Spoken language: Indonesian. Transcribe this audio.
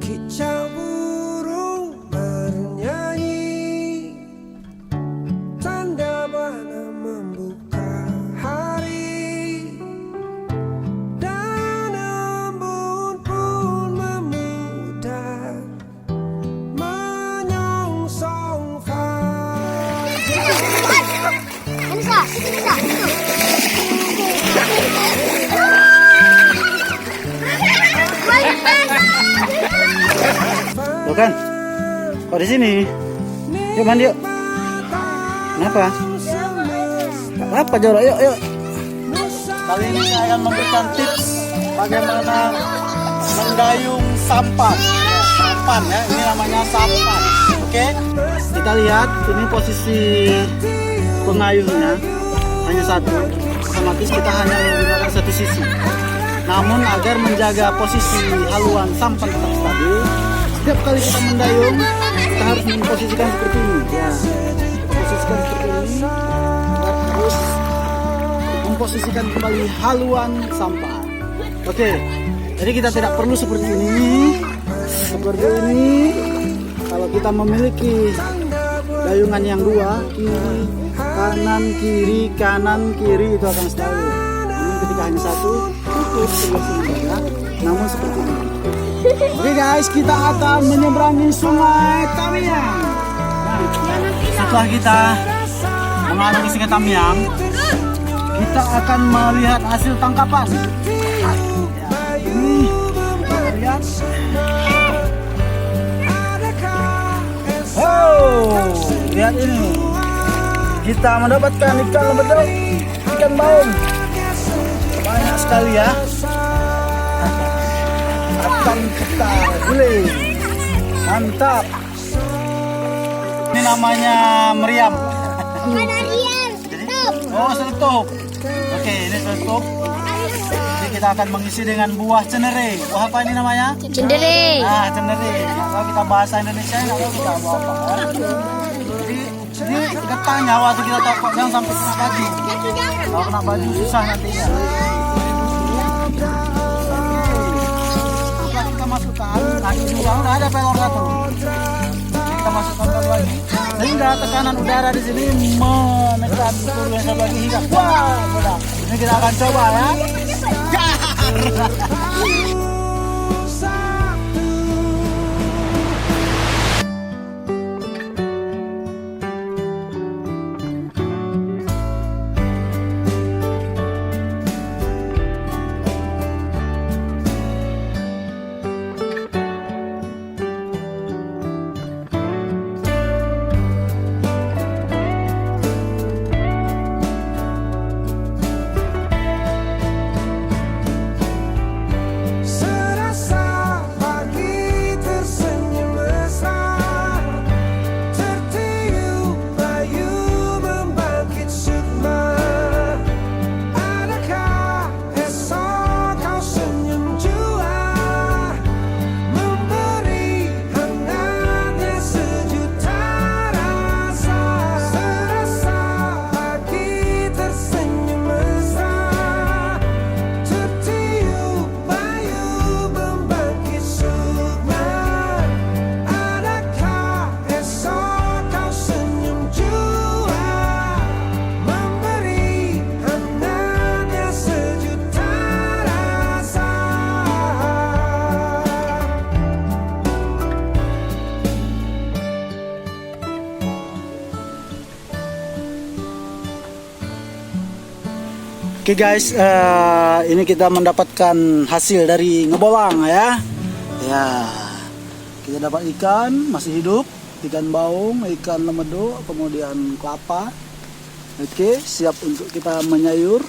Kicau burung bernyanyi, tanda mana membuka hari, dan embun pun memudar menyongsong fajar. Anissa, Tuh kan? Kok di sini? Yuk mandi yuk. Kenapa? Apa Joro? Yuk. Kali ini saya akan memberikan tips bagaimana mendayung sampan. Sampan ya, ini namanya sampan. Oke? Kita lihat ini posisi pengayuhnya hanya satu. Otomatis kita hanya menggunakan satu sisi. Namun agar menjaga posisi haluan sampan tetap stabil, setiap kali kita mendayung kita harus memposisikan seperti ini. Ya, kita posisikan seperti ini. Kita harus memposisikan kembali haluan sampan. Oke, jadi kita tidak perlu seperti ini. Seperti ini. Kalau kita memiliki dayungan yang dua, kanan kiri itu akan stabil. Namun ketika hanya satu, cukup sebelah sini ya. Namun seperti ini. Oke guys, kita akan menyeberangi sungai Tamiang. Nah, setelah kita mengarungi sungai Tamiang, kita akan melihat hasil tangkapan. Ya, ini kita lihat. Oh, lihat ini. Kita mendapatkan ikan lembedo, ikan baung. Banyak sekali ya. Akan kita guling. Mantap. Ini namanya meriam. Oh, seletup. Oke, ini seletup. Jadi kita akan mengisi dengan buah cenere. Buah apa ini namanya? Cendere. Nah, cenere. Kalau kita bahasa Indonesia nggak tahu kita buah apa. Jadi ini getahnya waktu kita tokok jangan sampai kena baju. Kalau kena baju susah nantinya. Setelah kita masukkan, nah ini udah ada pelor satu. Jadi kita masukkan lagi. Sehingga tekanan udara di sini menekan seluruh yang sebelah lagi hingga wah, mudah. Ini kita akan coba ya. Oke guys, ini kita mendapatkan hasil dari ngebolang ya. Ya, kita dapat ikan masih hidup, ikan baung, ikan lemedo, kemudian kelapa. Oke, siap untuk kita menyayur.